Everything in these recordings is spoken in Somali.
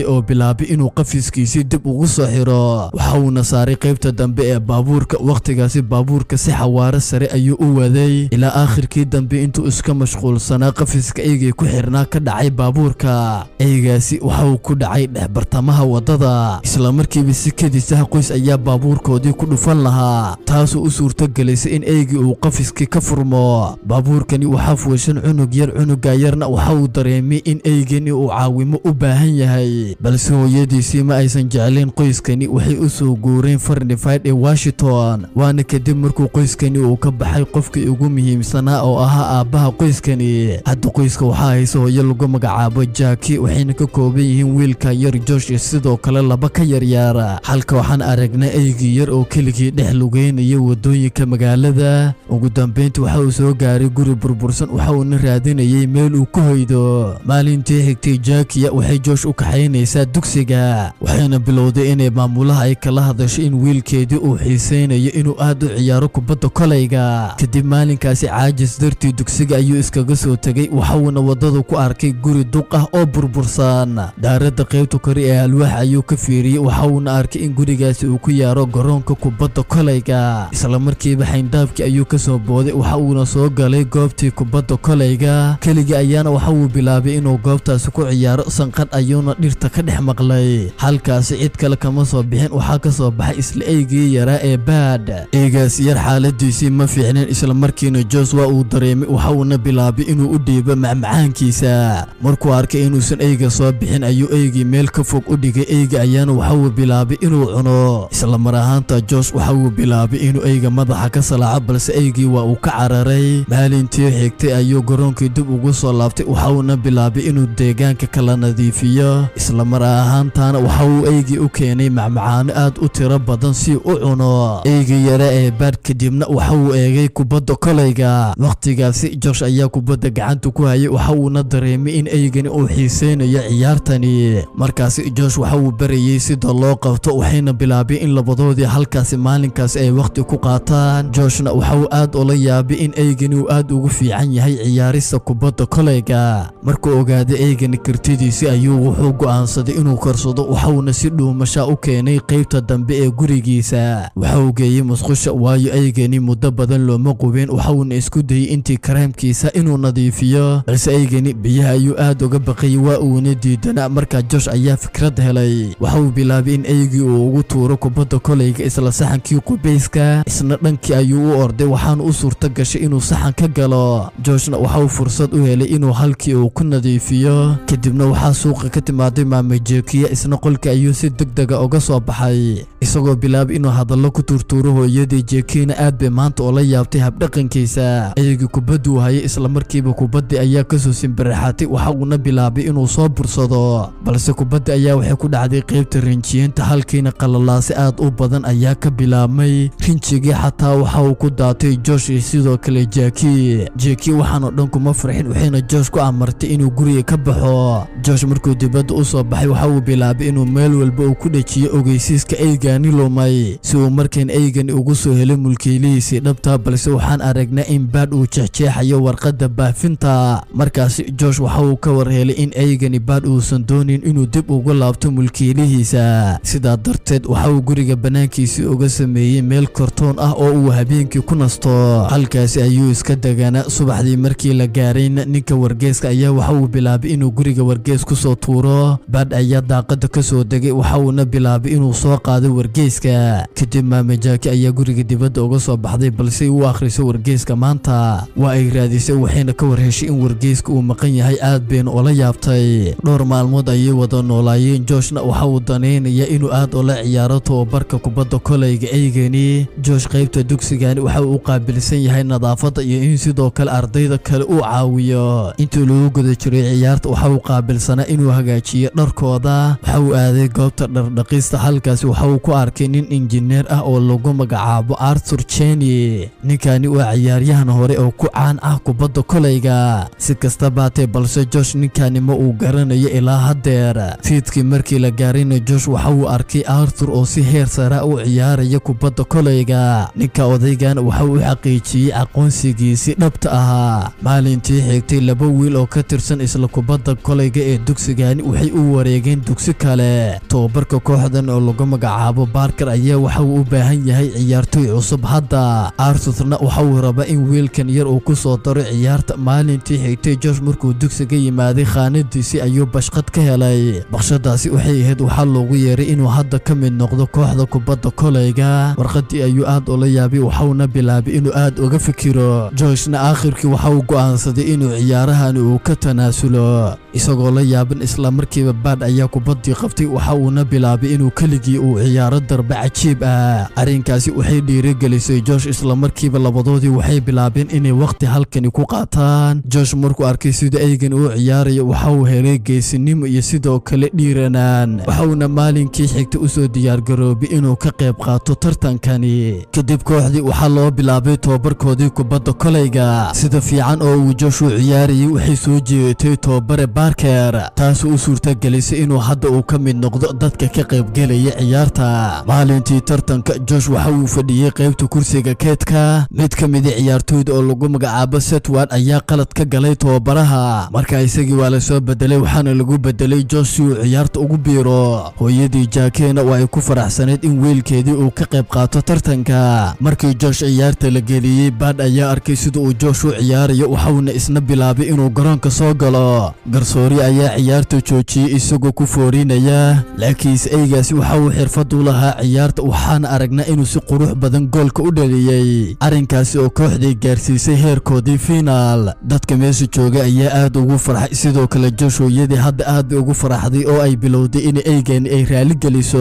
oo bilaabay inuu qafiskiisii dib ugu soo xiro waxa uu saaray qaybta dambe ee baabuurka waqtigaasi baabuurka si xawaare sare ayuu u waday ilaa aakhirkii dambe intuu iska mashquulsanaa qafiska eygay ku xirnaa ka dhacay baabuurka eygaasi waxa uu ku dhacay dhex bartamaha wadada isla markiiba si kadisaha qoys ayaa baabuurkoodii ku dhufan lahaa taasoo u suurtogelaysay in eygii uu qafiskii ka furmo baabuurkani waxaa fuushan cunug yar cunuga yarna waxa uu dareemay in eygani uu caawimo u baahan yahay balse hooyadiisii ma aysan jeclayn qoyskani waxay u soo guureen Fahrenheit ee Washington waana kadib markuu qoyskani uu ka baxay qofkii ugu muhiimsanaa oo ahaa aabbaha qoyskani hadda qoyska waxaa haysa hooyo lagu magacaabo Jackie waxayna ka kooban yihiin wiilka yar Josh iyo sidoo kale laba ka yaryar halka waxaan aragnay eygii yar oo keligii dhex lugeynaya wadooyinka magaalada ugu dambeyntii waxa uu soo gaaray guri burbursan waxa uu raadinayay meel uu ku hoydo maalintii xigtay Jackie waxay Josh u kaxaynaysaa dugsiga waxayna bilowday inay maamulaha ay kala hadasho in wiilkeedii uu xiiseynayo inuu aad u ciyaaro kubadda kolayga kadib maalinkaasi caajis dartii dugsiga ayuu iskaga soo tagay waxa uuna wadada ku arkay guri duq ah oo burbursan daaradda qaybta kore ee alwaax ayuu ka fiiriyay waxa uuna arkay in gurigaasi uu ku yaaro garoonka kubadda kolayga isla markiiba xayndaabkii ayuu ka soo booday waxa uuna soo galay goobtii kubadda kolayga keligii ayaana waxa uu bilaabay inuu goobtaasi ku ciyaaro sanqadh ayuuna dhirta ka dhex maqlay halkaasi cid kale kama soo bixin waxaa ka soo baxay isla eygii yaraa ee baad eygaas yar xaaladiisii ma fiicneen isla markiina Josh waa uu dareemay waxa uuna bilaabay inuu u dhiibo macmacaankiisa markuu arkay inuusan eyga soo bixin ayuu eygii meel ka fog u dhigay eyga ayaana waxa uu bilaabay inuu cuno isla mar ahaanta Josh waxa uu bilaabay inuu eyga madaxa ka salaaco balse eygii waa uu ka cararay maalintii xigtay ayuu garoonkii dib ugu soo laabtay waxa uuna bilaabay inuu deegaanka kala nadiifiyo isla mar ahaantaana waxa uu eygii u keenay macmacaano aad u tiro badan si u cuno eygii yara ee baad kadibna waxa uu eegay kubadda kolayga waqtigaasi Josh ayaa kubadda gacanta ku hayay waxa uuna dareemay in eygani uu xiiseynayo ciyaartani markaasi Josh waxa uu barayay sida loo qabto waxayna bilaabay in labadoodii halkaasi maalinkaas ay waqti ku qaataan Joshna waxa uu aad ula yaabay in eygani uu aad ugu fiican yahay ciyaarista kubadda kolayga markuu ogaaday eygani kartidiisii ayuu wuxuu go'aansaday inuu karsado waxa uuna si dhuumasha u keenay qaybta dambe ee gurigiisa waxa uu geeyay musqusha waayo eygani muddo badan looma qubin waxa uuna isku dayay intii kareemkiisa inuu nadiifiyo balse eygani biyaha ayuu aad uga baqay waa uuna diidanaa markaa Josh ayaa fikrad helay waxa uu bilaabay in eygii uu ugu tuuro kubadda kolayga isla saxankii qubeyska isna dhankii ayuu u orday waxaana u suurta gashay inuu saxan ka galo Joshna waxa uu fursad u helay inuu halkii uu ku nadiifiyo kadibna waxaa suuqa ka timaaday maama Jackie isna qolka ayuu si degdega uga soo baxay isagoo bilaabay inuu hadallo ku turtuuro hooyadii Jackie-na aad bay maanta ula yaabtay habdhaqankiisa eygii kubaddu hayay isla markiiba kubaddii ayaa ka soo simbiraxatay waxa uuna bilaabay inuu soo bursado balse kubadda ayaa waxay ku dhacday qaybta rinjiyeenta halkiina qalalaasi aad u badan ayaa ka bilaabmay rinjigii xataa waxa uu ku daatay Josh iyo sidoo kale Jackie waxaana dhan kuma farxin waxayna Josh ku amartay inuu guriga ka baxo Josh markuu dibadda u soo baxay waxa uu bilaabay inuu meel walba uu ku dhajiyo ogeysiiska eygani lumay si uu markaan eygani ugu soo helay mulkiilihiisii dhabta balse waxaan aragnaa in baad uu jeexjeexayo warqadda baafinta markaasi Josh waxa uu ka warhelay in eygani baad uusan doonin inuu dib ugu laabto mulkiilihiisa sidaa darteed waxa uu guriga banaankiisii uga sameeyay meel kartoon ah oo uu habeenkii ku nasto halkaasi ayuu iska deganaa subaxdii markii la gaarayna ninka wargeyska ayaa waxa uu bilaabay inuu guriga wargeys ku soo tuuro baad ayaa daaqada ka soo degay waxa uuna bilaabay inuu soo qaado wargeyska kadib maama Jackie ayaa guriga dibadda uga soo baxday balse uu akhriso wargeyska maanta waa ay raadisay waxayna ka warheshay in wargeyska uu maqan yahay aad bayna ula yaabtay dhowr maalmood ayay wada noolaayeen Joshna waxa uu daneynaya inuu aad ula ciyaaro tababarka kubadda kolayga eygani Josh qaybta dugsigani waxa uu qaabilsan yahay nadaafadda iyo in sidoo kale ardayda kale uu caawiyo intii lagu guda jiray ciyaarta waxa uu qaabilsanaa inuu hagaajiyo dharkooda waxa uu aaday goobta dhaqista halkaasi waxa uu ku arkay nin injineer ah oo lagu magacaabo Arthur Cheney ninkani waa ciyaaryahan hore oo ku caan ah kubadda kolayga si kastaba hatee balse Josh ninkani ma uu garanayo ilaa haddeer fiidkii markii la gaarayna Josh waxa uu arkay Arthur oo si heer sare u ciyaaraya kubadda kolayga ninka odaygan waxa uu xaqiijiyay aqoonsigiisii dhabta ahaa maalintii xigtay laba wiil oo ka tirsan isla kubadda kolayga ee dugsigani waxay u u wareegeen dugsi kale tababarka kooxdan oo lagu magacaabo Parker ayaa waxa uu u baahan yahay ciyaartoy cusub hadda Arthurna waxa uu rabaa in wiilkan yar uu ku soo daro ciyaarta maalintii xigtay Josh markuu dugsiga yimaaday khaanadiisii ayuu bashqad ka helay bashqadaasi waxay ahayd waxa loogu yeeray inuu hadda ka mid noqdo kooxda kubadda kolayga warqadii ayuu aad ula yaabay waxauna bilaabay inuu aad uga fikiro Joshna aakhirkii waxa uu go'aansaday inuu ciyaarahan uu ka tanaasulo isagoo la yaaban isla markiiba Bad ayaa kubaddii qabtay waxa uuna bilaabay inuu keligii uu ciyaaro darbe cajiib ah arrinkaasi waxay dhiirigelisay Josh isla markiiba labadoodii waxay bilaabeen inay waqti halkani ku qaataan Josh markuu arkay sida aygan uu ciyaarayo waxa uu helay geesinimo iyo sidoo kale dhiiranaan waxa uuna maalinkii xigtay u soo diyaar garoobay inuu ka qayb qaato tartankani kadib kooxdii waxa loo bilaabay tababarkoodii kubadda kolayga sida fiican oo uu Josh u ciyaarayay waxay soo jeedtay tababare Parker taas oo u suurtagelisay inuu hadda uu ka mid noqdo dadka ka qayb galaya ciyaarta maalintii tartanka Josh waxa uu fadhiyay qaybta kursiga keedka mid ka mid ah ciyaartooyda oo lagu magacaabo Setward ayaa qalad ka galay tababaraha marka isagii waa la soo bedelay waxaana lagu bedelay Josh si uu ciyaarta ugu biiro hooyadii Jakeena waa ay ku faraxsaneed in wiilkeedii uu ka qayb qaato tartanka markii Josh ciyaarta la geliyay Bad ayaa arkay sida uu Josh u ciyaarayo waxauna isna bilaabay inuu garoonka soo galo garsoori ayaa ciyaarta joojiyay isagoo ku foorinaya laakiin aygaasi waxa uu xirfad u lahaa ciyaarta waxaana aragnaa inuu si qurux badan goolka u dhaliyay arrinkaasi oo kooxdii gaarsiisay heerkoodii finaal dadka meesha jooga ayaa aad ugu farxay sidoo kale Josh hooyadii hadda aad ugu faraxday oo ay bilowday in aygaani ay raali geliso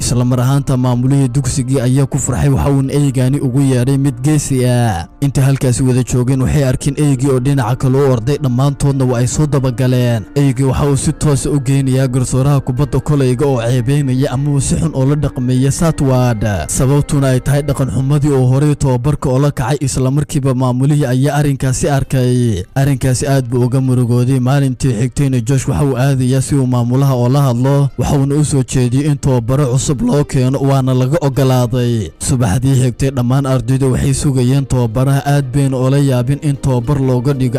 isla mar ahaanta maamulihii dugsigii ayaa ku farxay waxa uu aygaani ugu yeeray mid geesi ah inta halkaas wada joogeen waxay arkeen aygii oo dhinaca kale u orday dhammaantoodna waa ay soo dabagaleen aygii waxa uu si toos u geenayaa garsooraha kubadda kolayga oo ceebeynaya ama si xun oo la dhaqmeeya Setward sababtuna ay tahay dhaqan xumadii oo hore tababarka oo la kacay isla markiiba maamulihii ayaa arrinkaasi arkay arrinkaasi aad buu uga murugooday maalintii xigtayna Josh waxa uu aadayaa si uu maamulaha oo la hadlo waxauna u soo jeediyay in tababaro cusub loo keeno waana laga ogolaaday subaxdii xigtay dhammaan ardayda waxay sugayeen tababaraha aad been oo la yaabin in tababar looga dhigo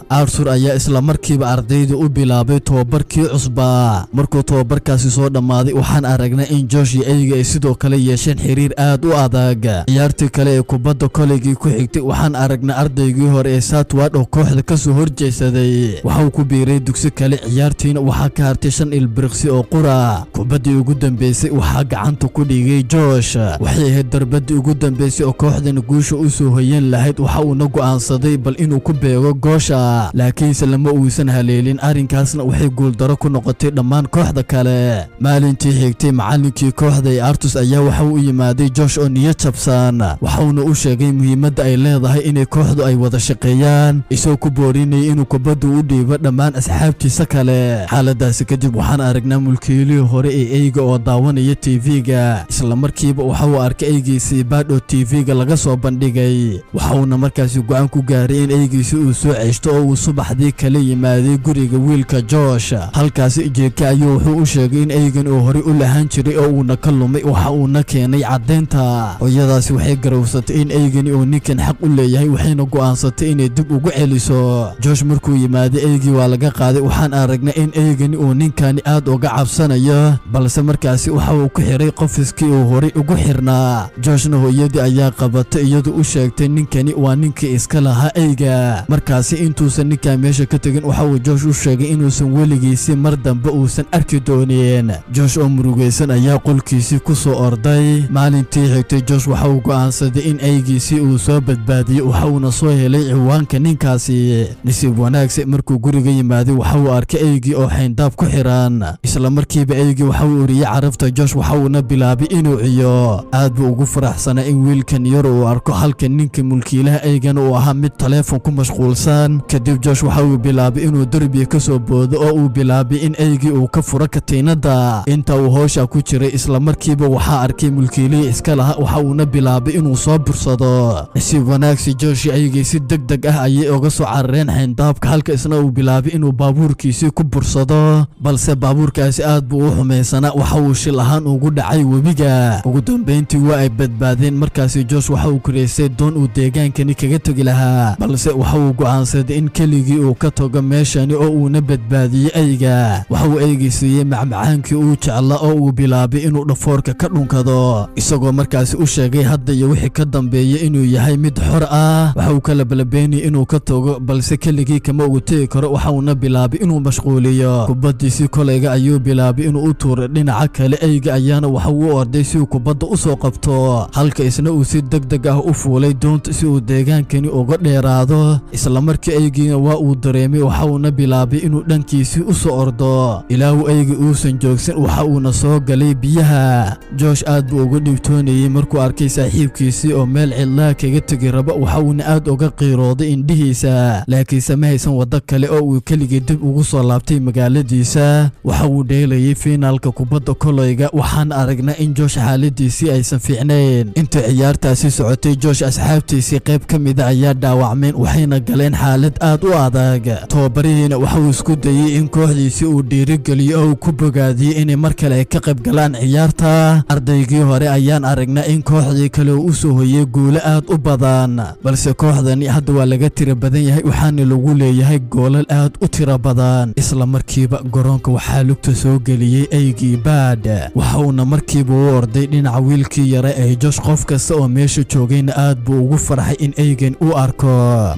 Arthur ayaa isla markiiba ardayda u bilaabay tababarkii cusba markuu tababarkaasi soo dhamaaday waxaan aragnaa in Josh iyo ayga ay sidoo kale yeesheen xiriir aad u adag ciyaartii kale ee kubadda kolayga ku xigtay waxaan aragnaa ardaygii hore ee Setward oo kooxda ka soo horjeesaday waxa uu ku biiray dugsi kale ciyaartiina waxa ka hartay 5 ilbiriqsi oo qura kubaddii ugu dambeysay waxa gacanta ku dhigay Josh waxay ahayd darbadii ugu dambeysay oo kooxdan guusha u soo hoyan lahayd waxa uu na go'aansaday bal inuu ku beego goosha laakiinse lama uusan haleelin arrinkaasna waxay guuldaro ku noqotay dhammaan kooxda kale maalintii xigtay macallinkii kooxda ee Arthur ayaa waxa uu yimaaday Josh oo niyad jabsan waxauna u sheegay muhiimadda ay leedahay inay kooxdu ay wada shaqeeyaan isoo ku boorinayay inuu kubaddu u dhiibo dhammaan asxaabtiisa kale xaaladaasi kadib waxaan aragnaa mulkiilihii hore ee ayga oo daawanaya TV-ga isla markiiba waxa uu arkay aygiisii Bad oo TV-ga laga soo bandhigay waxauna markaasi go'aan ku gaaray in aygiisii uu soo ceeshto oo uu subaxdii kale yimaaday guriga wiilka Josh halkaasi jeeka ayuu wuxuu u sheegay in aygan uu hore u lahaan jiray oo uuna ka lumay waxa uuna keenay cadeynta hooyadaasi waxay garowsatay in aygani uu ninkan xaq u leeyahay waxayna go'aansatay inay dib ugu celiso Josh markuu yimaaday aygii waa laga qaaday waxaan aragnaa in aygani uu ninkani aad uga cabsanayo balse markaasi waxa uu ku xiray qofiskii uu hore ugu xirnaa Joshna hooyadii ayaa qabatay iyadoo u sheegtay ninkani waa ninkii iska lahaa ayga markaasi intuusan ninkan meesha ka tagin waxa uu Josh u sheegay inuusan weligiisii mar dambe uusan arki doonin Josh oo murugaysan ayaa qolkiisii ku soo orday maalintii xigtay Josh waxa uu go'aansaday in aygiisii uu soo badbaadiyo waxa uuna soo helay ciwaanka ninkaasi nasiib wanaagsan markuu guriga yimaaday waxa uu arkay aygii oo xayndaab ku xiran isla markiiba aygii waxa uu uriyay carafta Josh waxa uuna bilaabay inuu ciyo aad buu ugu faraxsanaa in wiilkan yar uu arko halka ninka mulkiilaha aygan uu ahaa mid telefoon ku mashquulsan kadib Josh waxa uu bilaabay inuu darbiga ka soo boodo oo uu bilaabay in aygii uu ka furo katiinada inta uu howsha ku jiray isla markiiba waxa arkay mulkiilihii iska lahaa waxa uuna bilaabay inuu soo bursado nasiib wanaagsan Josh aygii si degdeg ah ayay uga soo carareen xayndaabka halka isna uu bilaabay inuu baabuurkiisii ku bursado balse baabuurkaasi aad buu u xumaysanaa waxa uu shil ahaan ugu dhacay webiga ugu dambeyntii waa ay badbaadeen markaasi Josh waxa uu kureysay doon uu deegaankani kaga tagi lahaa balse waxa uu go'aansaday in keligii uu ka tago meeshani oo uuna badbaadiyay eyga waxa uu eygii siiyey macmacaankii uu jeclaa oo uu bilaabay inuu dhafoorka ka dhunkado isagoo markaasi u sheegay hadda iyo wixii ka dambeeyay inuu yahay mid xor ah waxa uu kala balabeynayay inuu ka tago balse keligii kama ugu tegi karo waxa uuna bilaabay inuu mashquuliyo kubaddiisii kolayga ayuu bilaabay inuu u tuuro dhinaca kale eyga ayaana waxa uu u orday si uu kubadda u soo qabto halka isna uu si degdeg ah u fuulay doonta si uu deegaankani uga dheeraado isla markii eygiina waa uu dareemay waxa uuna bilaabay inuu dhankiisii u soo ordo ilaa uu eygi uusan joogsan waxa uuna soo galay biyaha Josh aad buu uga dhibtoonayay markuu arkay saaxiibkiisii oo meel cidlaa kaga tegi raba waxa uuna aad uga qiirooday indhihiisa laakiinse ma haysan waddo kale oo uu keligii dib ugu soo laabtay magaaladiisa waxa uu dheelayay finaalka kubadda kolayga waxaan aragnaa in Josh xaaladiisii aysan fiicnayn inta ciyaartaasi socotay Josh asxaabtiisii qayb ka mid ah ayaa dhaawacmeen waxayna galeen xaalad aad u adag tababarihiina waxa uu isku dayay in kooxdiisii uu dhiirigeliyo oo uu ku bogaadiyay inay mar kale ka qayb galaan ciyaarta ardaygii hore ayaan aragnaa in kooxdii kale uu soo hoyay guulo aad u badan balse kooxdani hadda waa laga tiro badan yahay waxaana lagu leeyahay goolal aad u tiro badan isla markiiba garoonka waxaa lugta soo geliyay eygii Bad waxa uuna markiiba u orday dhinaca wiilkii yara ee Josh qof kasta oo meesha joogayna aad buu ugu farxay in eygan uu arko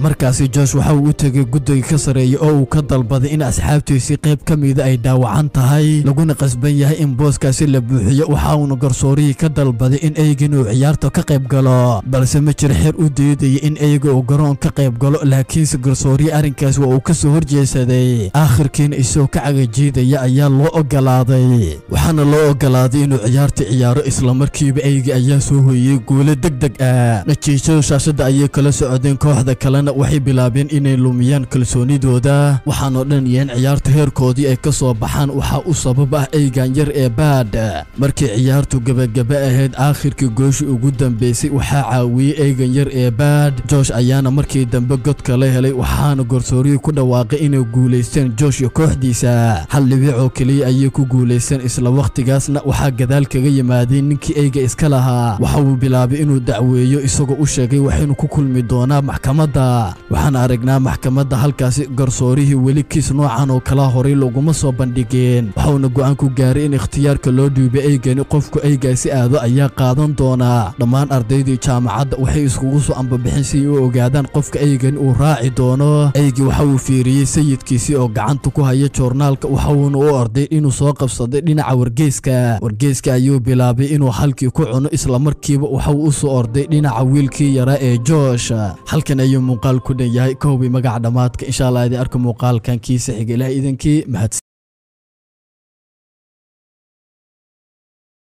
markaasi Josh waxa uu u tagay guddiga ka sareeya oo uu ka dalbaday in asxaabtiisii qayb ka mid ay dhaawacan tahay laguna qasban yahay in booskaasi la buuxiyo waxa uuna garsoorihii ka dalbaday in eygan uu ciyaarta ka qayb galo balse ma jiro xeer u diidayay in eyga uu garoon ka qayb galo laakiinse garsoorihii arrinkaas waa uu ka soo horjeesaday aakhirkiina isagoo ka cagajiidaya ayaa loo ogolaaday waxaana loo ogolaaday inuu ciyaarta ciyaaro isla markiiba eyga ayaa soo hoyay guulo degdeg ah natiijada shaashada ayay kala socdeen kooxda kalena waxay bilaabeen inay lumiyaan kalsoonidooda waxaanoo dhan yeen ciyaarta heerkoodii ay ka soo baxaan waxaa u sabab ah eygan yar ee Bad markii ciyaartu gabagaba ahayd aakhirkii gooshi ugu dambeysay waxaa caawiyay eygan yar ee Bad Josh ayaana markii dambe god kala helay waxaana garsoorihii ku dhawaaqay inay guuleysteen Josh iyo kooxdiisa hal dhibic oo kaliya ayay ku guuleysteen isla waqtigaasna waxaa gadaal kaga yimaadeen ninkii eyga iska lahaa waxa uu bilaabay inuu dacweeyo isagoo u sheegay waxaynu ku kulmi doonaa maxkamadda waxaan aragnaa maxkamadda halkaasi garsoorihii weli kiis noocan oo kala horay laguma soo bandhigeen waxauna go'aan ku gaaray in ikhtiyaarka loo dhiibay eygani qofku eygaasi aado ayaa qaadan doonaa dhammaan ardaydii jaamacadda waxay iskugu soo ambabixin si ay u ogaadaan qofka eygani uu raaci doono eygii waxa uu fiiriyey sayidkiisii oo gacanta ku haya joornaalka waxa uuna u orday inuu soo qabsaday dhinaca wargeyska ayuu bilaabay inuu halkii ku cuno isla markiiba waxa uu u soo orday dhinaca wiilkii yaraa ee Josh halkan ayuu muuqaal ku dhan yahay koobi magaca dhamaadka insha Allah idin arko muuqaalkan kiisa xiga ilaahay idinkii mahad